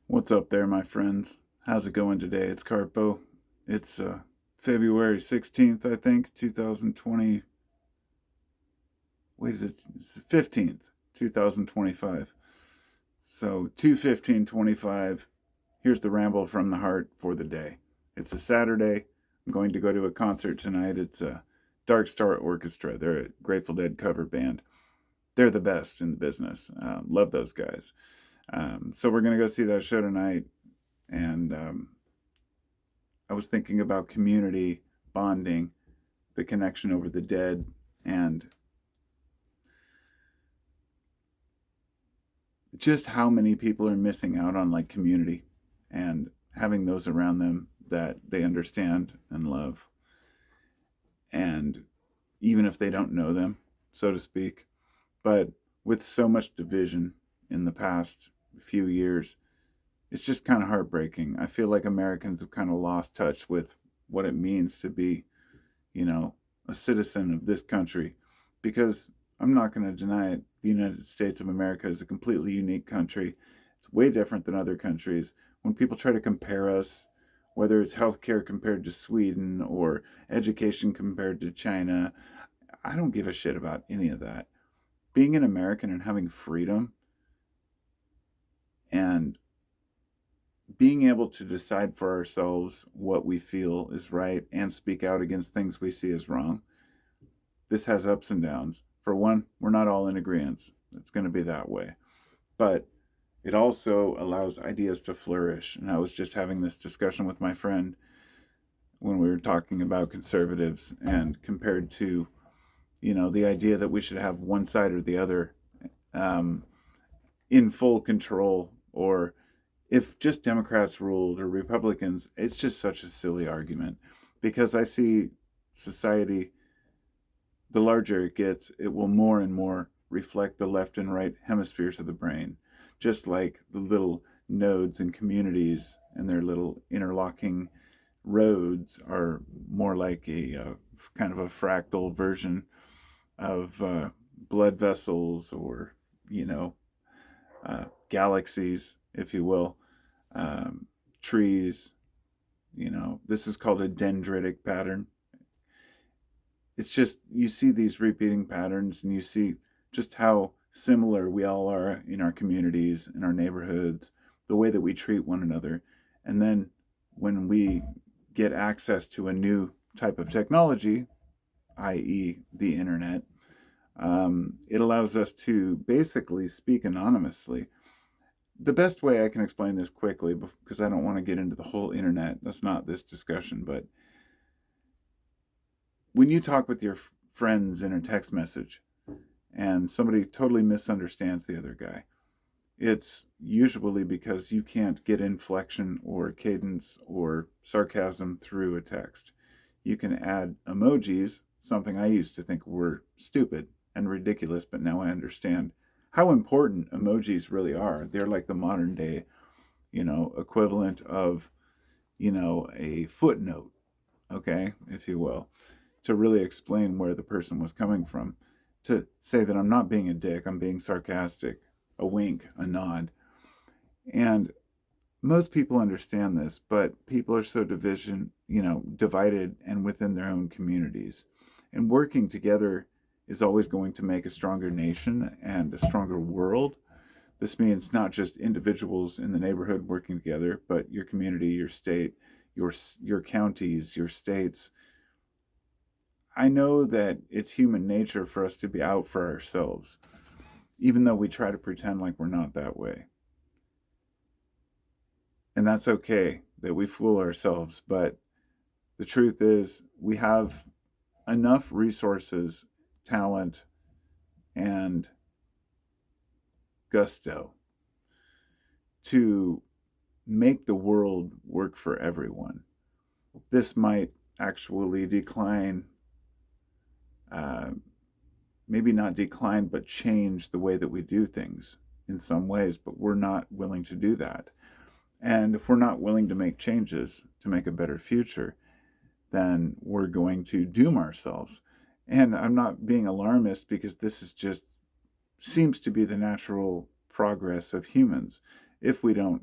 What's up there, my friends? How's it going today? It's Carpo. It's February 16th, I think, 2020. Wait, is it? It's 15th, 2025. So, 2/15/25. Here's the ramble from the heart for the day. It's a Saturday. I'm going to go to a concert tonight. It's a Dark Star Orchestra. They're a Grateful Dead cover band. They're the best in the business. Love those guys. So, we're going to go see that show tonight. And I was thinking about community bonding, the connection over the dead, and just how many people are missing out on like community and having those around them that they understand and love. And even if they don't know them, so to speak, but with so much division in the past few years, it's just kind of heartbreaking. I feel like Americans have kind of lost touch with what it means to be, you know, a citizen of this country, because I'm not going to deny it. The United States of America is a completely unique country. It's way different than other countries. When people try to compare us, whether it's healthcare compared to Sweden or education compared to China, I don't give a shit about any of that. Being an American and having freedom and being able to decide for ourselves what we feel is right and speak out against things we see as wrong, this has ups and downs. For one, we're not all in agreement. It's going to be that way. But it also allows ideas to flourish. And I was just having this discussion with my friend when we were talking about conservatives and compared to, the idea that we should have one side or the other um, in full control, or if just Democrats ruled or Republicans. It's just such a silly argument because I see society, the larger it gets, it will more and more reflect the left and right hemispheres of the brain, just like the little nodes and communities and their little interlocking roads are more like a kind of a fractal version of blood vessels, or you know galaxies, if you will, trees. This is called a dendritic pattern. It's just, you see these repeating patterns and you see just how similar we all are in our communities, in our neighborhoods, the way that we treat one another. And then when we get access to a new type of technology, i.e., the internet, it allows us to basically speak anonymously. The best way I can explain this quickly, because I don't want to get into the whole internet, that's not this discussion, but when you talk with your friends in a text message and somebody totally misunderstands the other guy, it's usually because you can't get inflection or cadence or sarcasm through a text. You can add emojis, something I used to think were stupid and ridiculous, but now I understand how important emojis really are. They're like the modern day, equivalent of, a footnote, okay, if you will, to really explain where the person was coming from. To say that I'm not being a dick, I'm being sarcastic, a wink, a nod. And most people understand this, but people are so divided and within their own communities. And working together is always going to make a stronger nation and a stronger world. This means not just individuals in the neighborhood working together, but your community, your state, your counties, your states. I know that it's human nature for us to be out for ourselves, even though we try to pretend like we're not that way. And that's okay that we fool ourselves, but the truth is we have enough resources, talent, and gusto to make the world work for everyone. This might actually decline, uh, maybe not decline, but change the way that we do things in some ways, but we're not willing to do that. And if we're not willing to make changes to make a better future, then we're going to doom ourselves. And I'm not being alarmist, because this is just seems to be the natural progress of humans. If we don't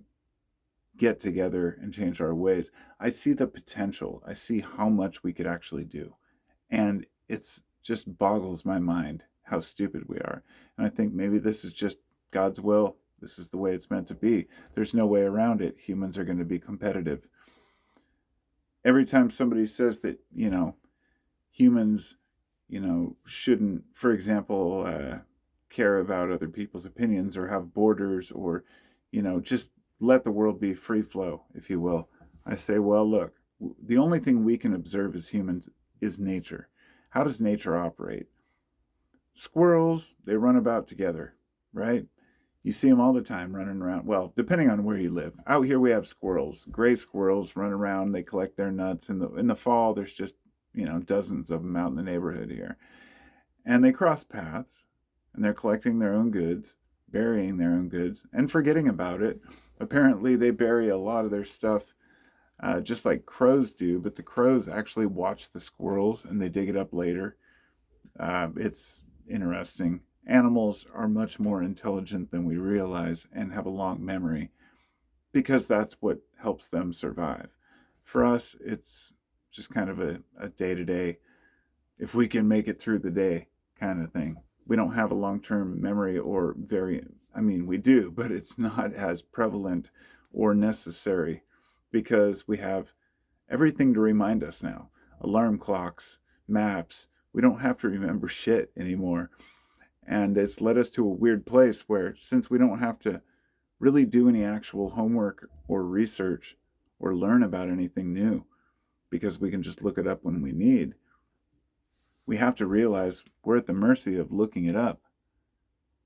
get together and change our ways. I see the potential. I see how much we could actually do. And it's just boggles my mind how stupid we are. And I think maybe this is just God's will. This is the way it's meant to be. There's no way around it. Humans are going to be competitive. Every time somebody says that, humans, shouldn't, for example, care about other people's opinions or have borders or, just let the world be free flow, if you will. I say, well, look, the only thing we can observe as humans is nature. How does nature operate? Squirrels, they run about together, right? You see them all the time running around. Well, depending on where you live. Out here we have squirrels, gray squirrels run around. They collect their nuts. In the fall, there's just, dozens of them out in the neighborhood here. And they cross paths, and they're collecting their own goods, burying their own goods, and forgetting about it. Apparently, they bury a lot of their stuff just like crows do, but the crows actually watch the squirrels and they dig it up later. It's interesting. Animals are much more intelligent than we realize and have a long memory because that's what helps them survive. For us, it's just kind of a day-to-day, if we can make it through the day kind of thing. We don't have a long-term memory we do, but it's not as prevalent or necessary because we have everything to remind us now. Alarm clocks, maps. We don't have to remember shit anymore. And it's led us to a weird place where, since we don't have to really do any actual homework or research or learn about anything new, because we can just look it up when we need, we have to realize we're at the mercy of looking it up.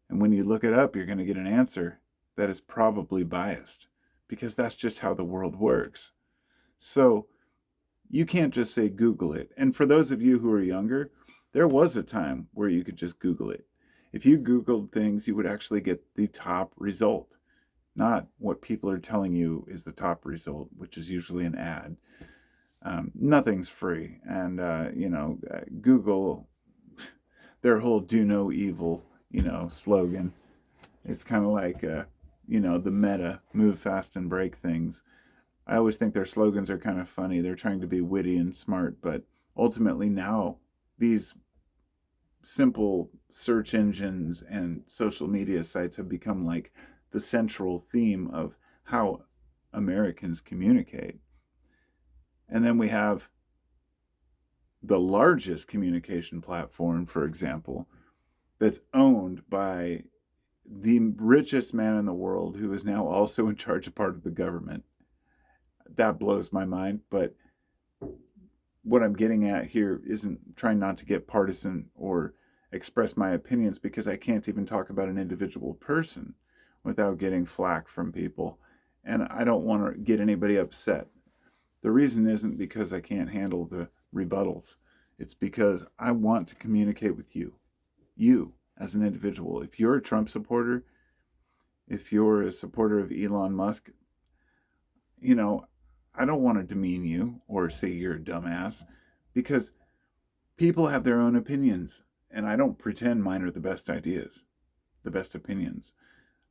And when you look it up, you're going to get an answer that is probably biased, because that's just how the world works. So you can't just say Google it. And for those of you who are younger, there was a time where you could just Google it. If you Googled things, you would actually get the top result, not what people are telling you is the top result, which is usually an ad. Nothing's free. And, Google, their whole do no evil, slogan, it's kind of like, the meta, move fast and break things. I always think their slogans are kind of funny. They're trying to be witty and smart, but ultimately now these simple search engines and social media sites have become like the central theme of how Americans communicate. And then we have the largest communication platform, for example, that's owned by the richest man in the world who is now also in charge of part of the government. That blows my mind, but what I'm getting at here isn't trying not to get partisan or express my opinions, because I can't even talk about an individual person without getting flack from people. And I don't want to get anybody upset. The reason isn't because I can't handle the rebuttals. It's because I want to communicate with you as an individual. If you're a Trump supporter, if you're a supporter of Elon Musk, I don't want to demean you or say you're a dumbass, because people have their own opinions, and I don't pretend mine are the best ideas, the best opinions.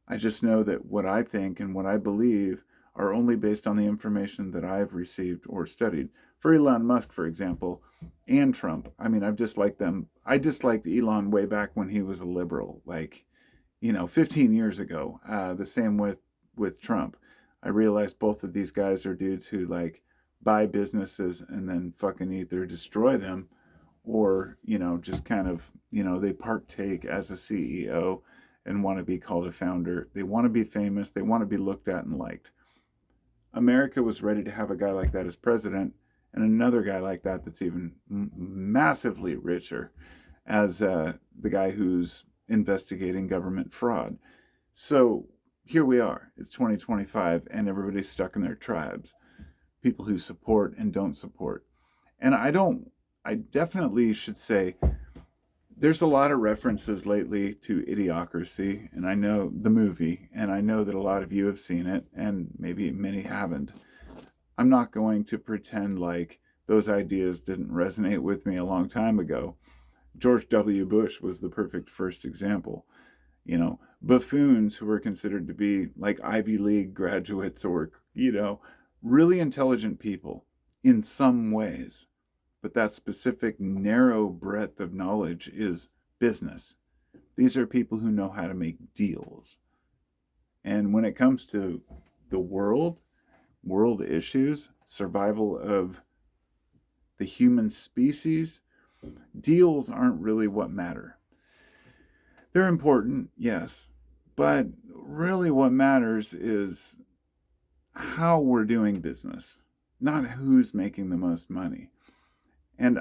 I just know that what I think and what I believe are only based on the information that I've received or studied. For Elon Musk, for example, and Trump, I've disliked them. I disliked Elon way back when he was a liberal, 15 years ago. The same with Trump. I realized both of these guys are dudes who buy businesses and then fucking either destroy them or, just kind of, they partake as a CEO and want to be called a founder. They want to be famous. They want to be looked at and liked. America was ready to have a guy like that as president, and another guy like that that's even massively richer as the guy who's investigating government fraud. So here we are. It's 2025, and everybody's stuck in their tribes. People who support and don't support. And I definitely should say there's a lot of references lately to Idiocracy, and I know the movie, and I know that a lot of you have seen it, and maybe many haven't. I'm not going to pretend like those ideas didn't resonate with me a long time ago. George W. Bush was the perfect first example. buffoons who are considered to be like Ivy League graduates or, really intelligent people in some ways. But that specific narrow breadth of knowledge is business. These are people who know how to make deals. And when it comes to the world issues, survival of the human species, deals aren't really what matter. They're important, yes, but really what matters is how we're doing business, not who's making the most money. And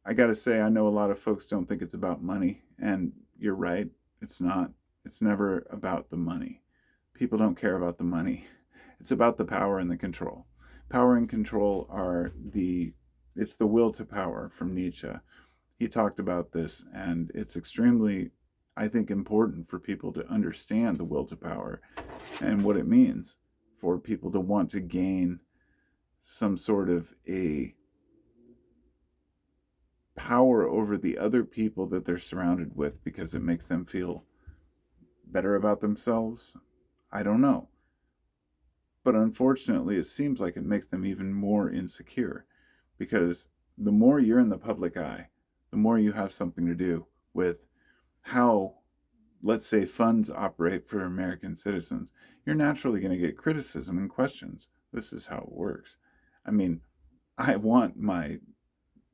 I got to say, I know a lot of folks don't think it's about money, and you're right, it's not. It's never about the money. People don't care about the money. It's about the power and the control. Power and control it's the will to power from Nietzsche. He talked about this, and it's extremely, I think, important for people to understand the will to power and what it means for people to want to gain some sort of a power over the other people that they're surrounded with because it makes them feel better about themselves. I don't know. But unfortunately, it seems like it makes them even more insecure because the more you're in the public eye, the more you have something to do with how, let's say, funds operate for American citizens. You're naturally going to get criticism and questions. This is how it works. I mean, I want my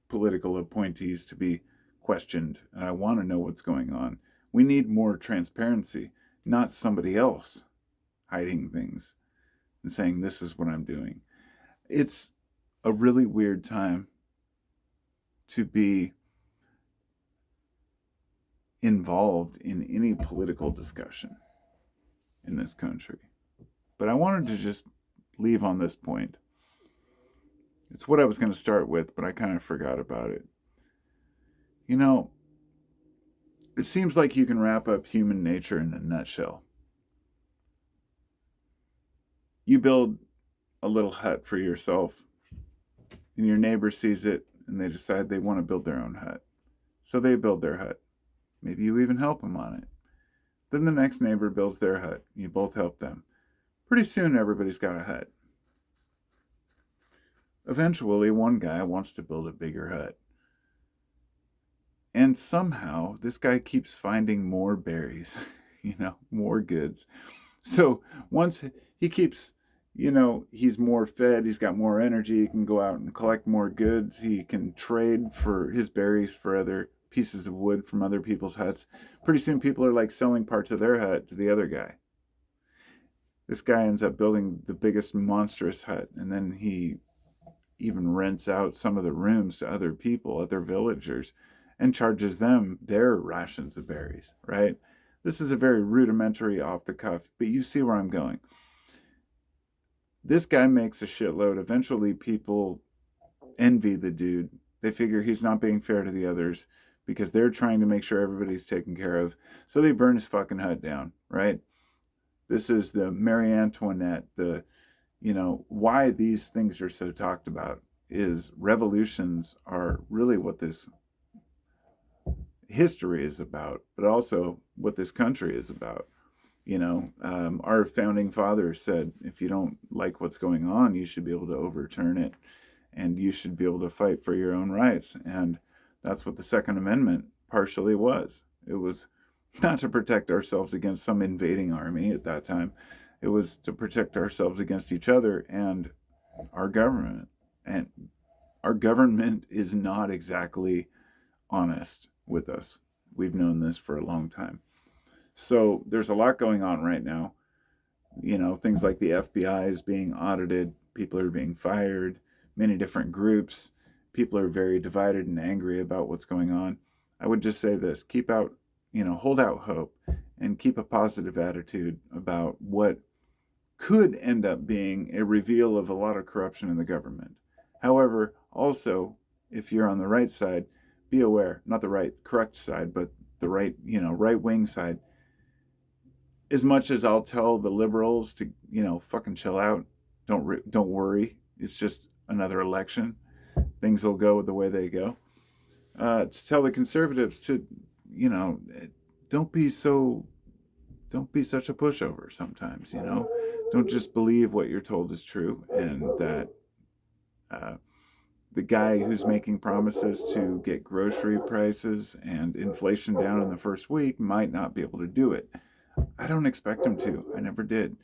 political appointees to be questioned, and I want to know what's going on. We need more transparency, not somebody else hiding things and saying, this is what I'm doing. It's a really weird time to be involved in any political discussion in this country. But I wanted to just leave on this point. It's what I was going to start with, but I kind of forgot about it. It seems like you can wrap up human nature in a nutshell. You build a little hut for yourself, and your neighbor sees it, and they decide they want to build their own hut. So they build their hut. Maybe you even help them on it. Then the next neighbor builds their hut. You both help them. Pretty soon, everybody's got a hut. Eventually, one guy wants to build a bigger hut. And somehow, this guy keeps finding more berries, more goods. So once he keeps, he's more fed, he's got more energy, he can go out and collect more goods, he can trade for his berries for other pieces of wood from other people's huts. Pretty soon, people are like selling parts of their hut to the other guy. This guy ends up building the biggest monstrous hut, and then he even rents out some of the rooms to other people, other villagers, and charges them their rations of berries, right? This is a very rudimentary, off the cuff, but you see where I'm going. This guy makes a shitload. Eventually, people envy the dude. They figure he's not being fair to the others because they're trying to make sure everybody's taken care of. So they burn his fucking hut down, right? This is the Marie Antoinette, why these things are so talked about is revolutions are really what this history is about, but also what this country is about. Our founding fathers said, if you don't like what's going on, you should be able to overturn it, and you should be able to fight for your own rights. And that's what the Second Amendment partially was. It was not to protect ourselves against some invading army at that time. It was to protect ourselves against each other and our government. And our government is not exactly honest with us. We've known this for a long time. So there's a lot going on right now. Things like the FBI is being audited, people are being fired, many different groups. People are very divided and angry about what's going on. I would just say this, hold out hope and keep a positive attitude about what could end up being a reveal of a lot of corruption in the government. However, also, if you're on the right side, be aware, not the correct side, but the right-wing side. As much as I'll tell the liberals to, fucking chill out, don't worry, it's just another election, things will go the way they go. To tell the conservatives to, don't be so don't be such a pushover sometimes, Don't just believe what you're told is true, and that uh, the guy who's making promises to get grocery prices and inflation down in the first week might not be able to do it. I don't expect him to. I never did.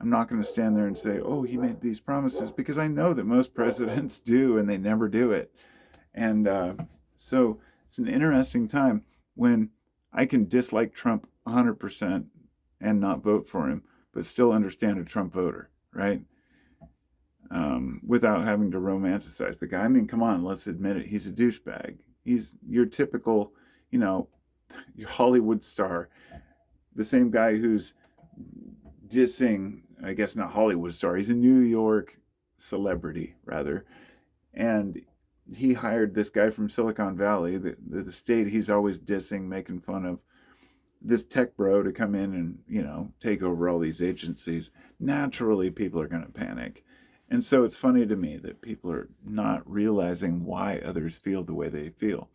I'm not going to stand there and say, oh, he made these promises, because I know that most presidents do and they never do it. And so it's an interesting time when I can dislike Trump 100% and not vote for him, but still understand a Trump voter, right? Without having to romanticize the guy. I mean, come on, let's admit it. He's a douchebag. He's your typical, your Hollywood star. The same guy who's dissing, I guess not Hollywood star, he's a New York celebrity, rather. And he hired this guy from Silicon Valley, the state he's always dissing, making fun of, this tech bro to come in and, take over all these agencies. Naturally, people are going to panic. And so it's funny to me that people are not realizing why others feel the way they feel.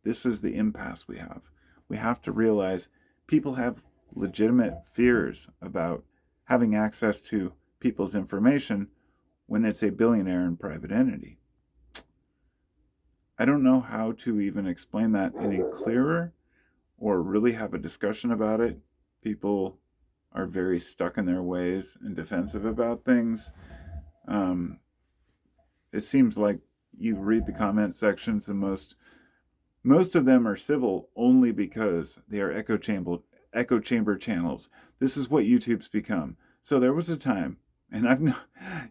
This is the impasse we have. We have to realize people have legitimate fears about having access to people's information when it's a billionaire and private entity. I don't know how to even explain that any clearer or really have a discussion about it. People are very stuck in their ways and defensive about things. It seems like you read the comment sections and most of them are civil only because they are echo chamber channels. This is what YouTube's become. So there was a time, and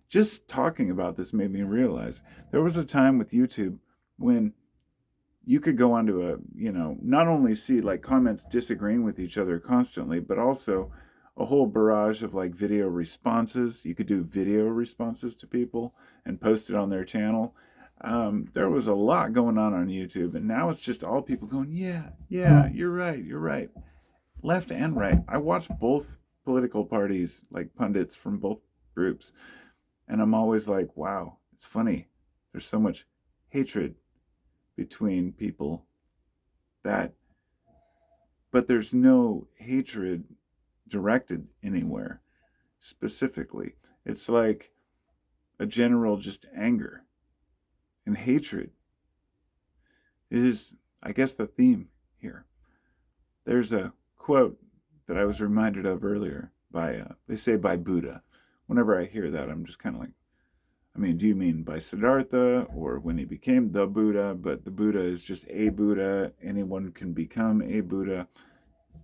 just talking about this made me realize there was a time with YouTube when you could go onto not only see like comments disagreeing with each other constantly, but also a whole barrage of like video responses. You could do video responses to people and post it on their channel. There was a lot going on YouTube, and now it's just all people going, yeah, you're right. Left and right. I watch both political parties, like pundits from both groups, and I'm always like, wow, it's funny. There's so much hatred between people but there's no hatred directed anywhere specifically. It's like a general just anger and hatred. It is, I guess, the theme here. There's a quote that I was reminded of earlier they say by Buddha. Whenever I hear that, I'm just kind of like, do you mean by Siddhartha or when he became the Buddha? But the Buddha is just a Buddha. Anyone can become a Buddha.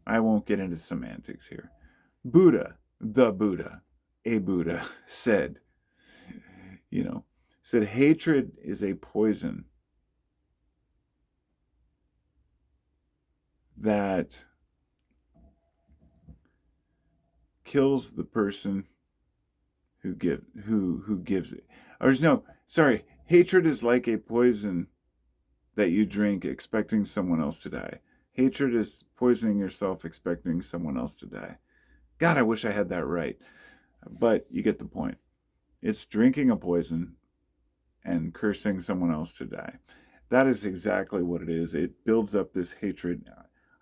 I won't get into semantics here. Buddha, the Buddha, a Buddha, said hatred is a poison that kills the person who gives it. Hatred is like a poison that you drink expecting someone else to die. Hatred is poisoning yourself expecting someone else to die. God, I wish I had that right. But you get the point. It's drinking a poison and cursing someone else to die. That is exactly what it is. It builds up this hatred.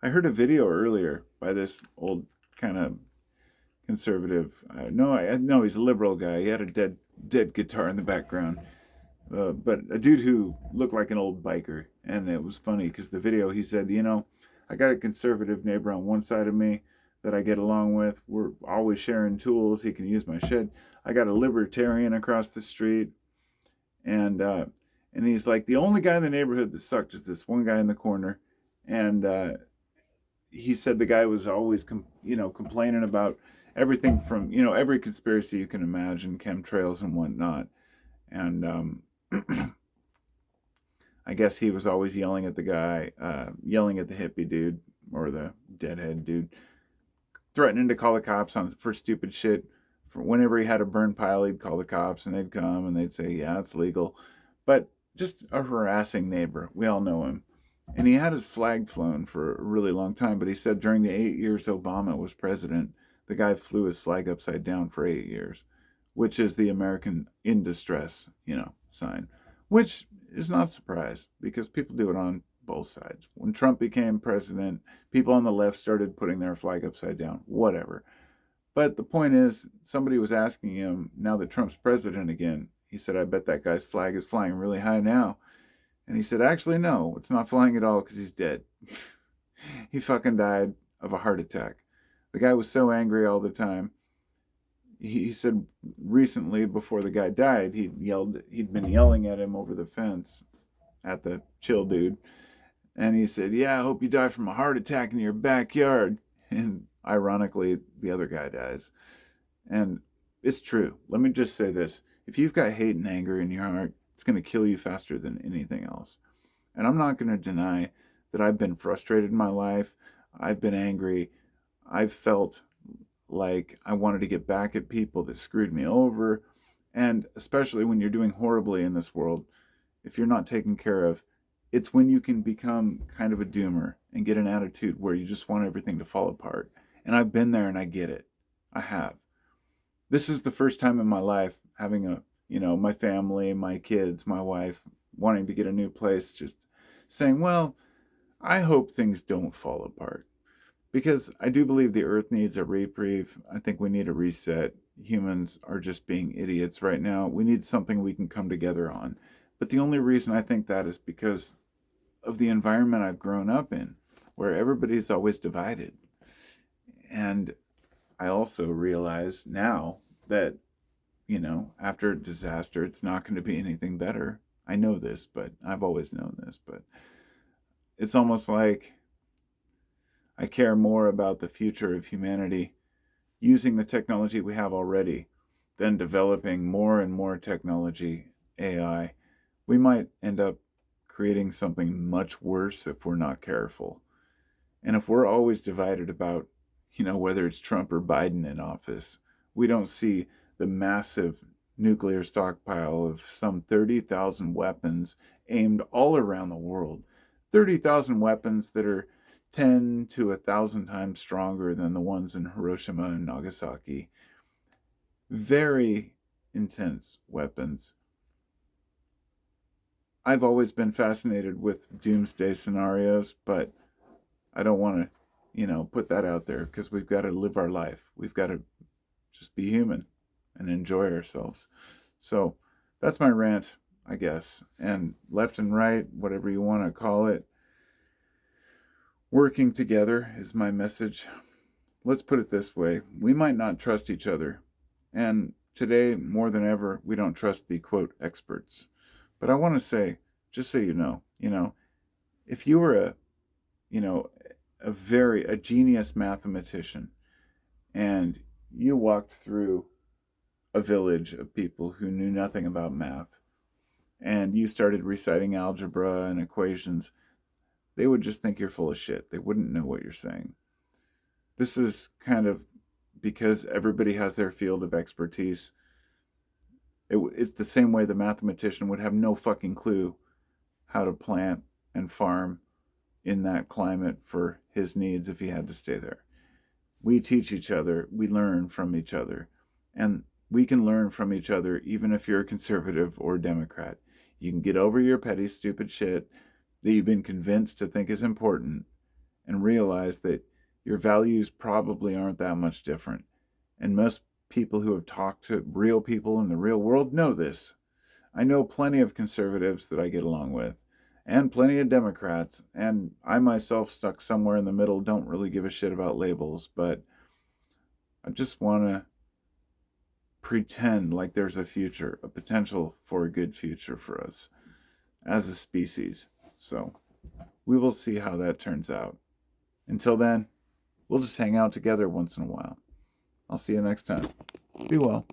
I heard a video earlier by this old kind of conservative. No, he's a liberal guy. He had a dead guitar in the background. But a dude who looked like an old biker. And it was funny because the video, he said, I got a conservative neighbor on one side of me that I get along with. We're always sharing tools. He can use my shed. I got a libertarian across the street. And he's like, the only guy in the neighborhood that sucked is this one guy in the corner. And he said the guy was always, complaining about everything from, every conspiracy you can imagine, chemtrails and whatnot. And I guess he was always yelling at the guy, yelling at the hippie dude or the deadhead dude, threatening to call the cops for stupid shit. For whenever he had a burn pile, he'd call the cops and they'd come and they'd say, yeah, it's legal. But just a harassing neighbor. We all know him. And he had his flag flown for a really long time, but he said during the 8 years Obama was president, the guy flew his flag upside down for 8 years, which is the American in distress, sign, which is not a surprise because people do it on both sides. When Trump became president, people on the left started putting their flag upside down, whatever. But the point is, somebody was asking him, now that Trump's president again, he said, I bet that guy's flag is flying really high now. And he said, actually, no, it's not flying at all because he's dead. He fucking died of a heart attack. The guy was so angry all the time. He said recently, before the guy died, he'd been yelling at him over the fence at the chill dude. And he said, yeah, I hope you die from a heart attack in your backyard. And ironically, the other guy dies. And it's true. Let me just say this. If you've got hate and anger in your heart, it's going to kill you faster than anything else. And I'm not going to deny that I've been frustrated in my life. I've been angry. I've felt like I wanted to get back at people that screwed me over. And especially when you're doing horribly in this world, if you're not taken care of, it's when you can become kind of a doomer and get an attitude where you just want everything to fall apart. And I've been there and I get it. I have. This is the first time in my life having my family, my kids, my wife, wanting to get a new place, just saying, well, I hope things don't fall apart. Because I do believe the earth needs a reprieve. I think we need a reset. Humans are just being idiots right now. We need something we can come together on. But the only reason I think that is because of the environment I've grown up in, where everybody's always divided. And I also realize now that, after a disaster, it's not going to be anything better. I know this, but I've always known this, but it's almost like I care more about the future of humanity using the technology we have already than developing more and more technology, AI. We might end up creating something much worse if we're not careful. And if we're always divided about, whether it's Trump or Biden in office, we don't see the massive nuclear stockpile of some 30,000 weapons aimed all around the world. 30,000 weapons that are 10 to 1,000 times stronger than the ones in Hiroshima and Nagasaki. Very intense weapons. I've always been fascinated with doomsday scenarios, but I don't want to, put that out there because we've got to live our life. We've got to just be human and enjoy ourselves. So that's my rant, I guess. And left and right, whatever you want to call it, working together is my message. Let's put it this way. We might not trust each other. And today, more than ever, we don't trust the, quote, experts. But I want to say, just so you know, if you were a genius mathematician and you walked through a village of people who knew nothing about math and you started reciting algebra and equations, they would just think you're full of shit. They wouldn't know what you're saying. This is kind of because everybody has their field of expertise. It's the same way the mathematician would have no fucking clue how to plant and farm in that climate for his needs if he had to stay there. We teach each other. We learn from each other. And we can learn from each other even if you're a conservative or a Democrat. You can get over your petty, stupid shit that you've been convinced to think is important and realize that your values probably aren't that much different. And most people who have talked to real people in the real world know this. I know plenty of conservatives that I get along with, and plenty of Democrats, and I myself, stuck somewhere in the middle, don't really give a shit about labels, but I just want to pretend like there's a future, a potential for a good future for us as a species. So we will see how that turns out. Until then, we'll just hang out together once in a while. I'll see you next time. Be well.